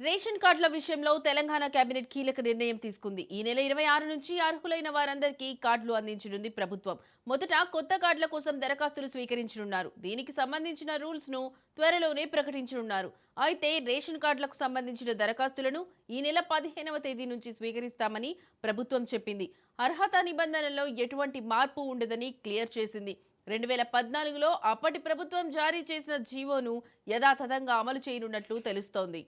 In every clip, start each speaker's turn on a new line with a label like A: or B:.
A: Ration కార్డుల విషయంలో Telangana cabinet కీలక నిర్ణయం తీసుకుంది. ఈ నెల 26 నుంచి అర్హులైన వారందరికీ కార్డులు అందించనుంది ప్రభుత్వం. మొదట కొత్త కార్డుల కోసం దరఖాస్తులు స్వీకరించనున్నారు. దీనికి సంబంధించిన రూల్స్ ను త్వరలోనే ప్రకటించనున్నారు. అయితే రేషన్ కార్డులకు సంబంధించిన దరఖాస్తులను ఈ నెల 15వ తేదీ నుంచి స్వీకరిస్తామని ప్రభుత్వం చెప్పింది. అర్హత నిబంధనల్లో ఎటువంటి మార్పు ఉండదని క్లియర్ చేసింది. 2014లో అప్పటి ప్రభుత్వం జారీ చేసిన జీవోను యథాతథంగా అమలు చేయనున్నట్లు తెలుస్తోంది.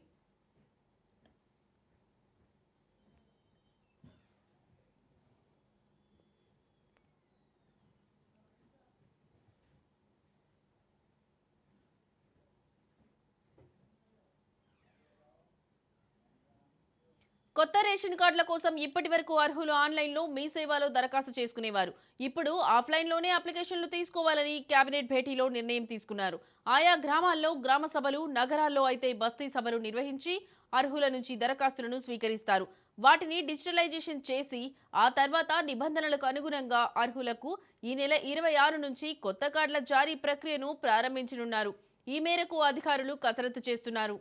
A: కొత్త రేషన్ కార్డుల కోసం ఇప్పటి వరకు అర్హులు ఆన్లైన్లో మీ సేవలో దరఖాస్తు చేసుకునేవారు. ఇప్పుడు ఆఫ్లైన్లోనే అప్లికేషన్లు తీసుకోవాలని కేబినెట్ భేటీలో నిర్ణయం తీసుకున్నారు. ఆయా గ్రామాల్లో గ్రామ సభలు, నగరాల్లో అయితే బస్తీ సభలు నిర్వహించి అర్హుల నుంచి దరఖాస్తులను స్వీకరిస్తారు. వాటిని డిజిటలైజేషన్ చేసి ఆ తర్వాత నిబంధనలకు అనుగుణంగా అర్హులకు ఈ నెల 26 నుంచి కొత్త కార్డుల జారీ ప్రక్రియను ప్రారంభించనున్నారు. ఈ మేరకు అధికారులు కసరత్తు చేస్తున్నారు.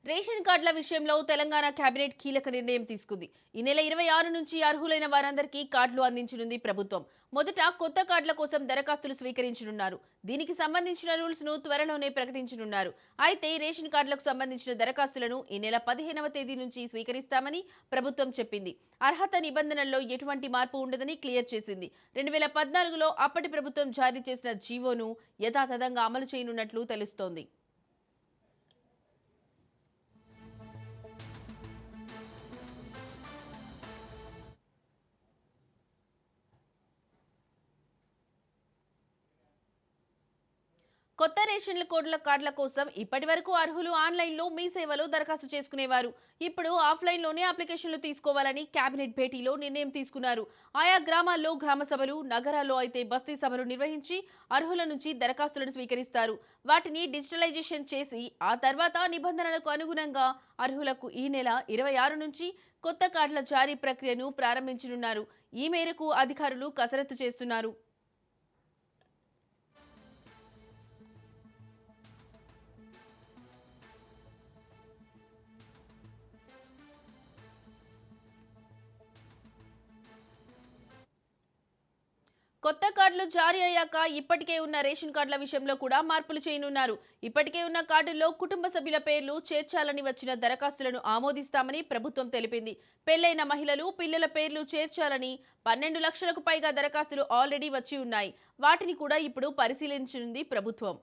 A: రేషన్ కార్డుల విషయంలో తెలంగాణ కేబినెట్ కీలక నిర్ణయం తీసుకుంది. ఈ నెల 26 నుంచి అర్హులైన వారందరికీ కార్డులు అందించనుంది ప్రభుత్వం. మొదట కొత్త కార్డుల కోసం దరఖాస్తులు స్వీకరించనున్నారు. దీనికి సంబంధించిన రూల్స్ ను త్వరలోనే ప్రకటించనున్నారు. అయితే రేషన్ కార్డులకు సంబంధించిన దరఖాస్తులను ఈ నెల 15వ తేదీ నుంచి స్వీకరిస్తామని ప్రభుత్వం చెప్పింది. అర్హత నిబంధనల్లో ఎటువంటి మార్పు ఉండదని క్లియర్ చేసింది. 2014లో అప్పటి ప్రభుత్వం జారీ చేసిన జీవోను యథాతథంగా అమలు చేయనున్నట్లు తెలుస్తోంది. కొత్త రేషన్ కార్డుల కోసం ఇప్పటి వరకు అర్హులు ఆన్లైన్లో మీ సేవలో దరఖాస్తు చేసుకునేవారు. ఇప్పుడు ఆఫ్లైన్లోనే అప్లికేషన్లు తీసుకోవాలని కేబినెట్ భేటీలో నిర్ణయం తీసుకున్నారు. ఆయా గ్రామాల్లో గ్రామ సభలు, నగరాల్లో అయితే బస్తీ సభలు నిర్వహించి అర్హుల నుంచి దరఖాస్తులను స్వీకరిస్తారు. వాటిని డిజిటలైజేషన్ చేసి ఆ తర్వాత నిబంధనలకు అనుగుణంగా అర్హులకు ఈ నెల 26 నుంచి కొత్త కార్డుల జారీ ప్రక్రియను ప్రారంభించనున్నారు. ఈ మేరకు అధికారులు కసరత్తు చేస్తున్నారు. కొత్త కార్డులు జారీ అయ్యాక ఇప్పటికే ఉన్న రేషన్ కార్డుల విషయంలో కూడా మార్పులు చేయనున్నారు. ఇప్పటికే ఉన్న కార్డుల్లో కుటుంబ సభ్యుల పేర్లు చేర్చాలని వచ్చిన దరఖాస్తులను ఆమోదిస్తామని ప్రభుత్వం తెలిపింది. పెళ్లైన మహిళలు, పిల్లల పేర్లు చేర్చాలని 12 లక్షలకు పైగా దరఖాస్తులు ఆల్రెడీ వచ్చి ఉన్నాయి. వాటిని కూడా ఇప్పుడు పరిశీలించనుంది ప్రభుత్వం.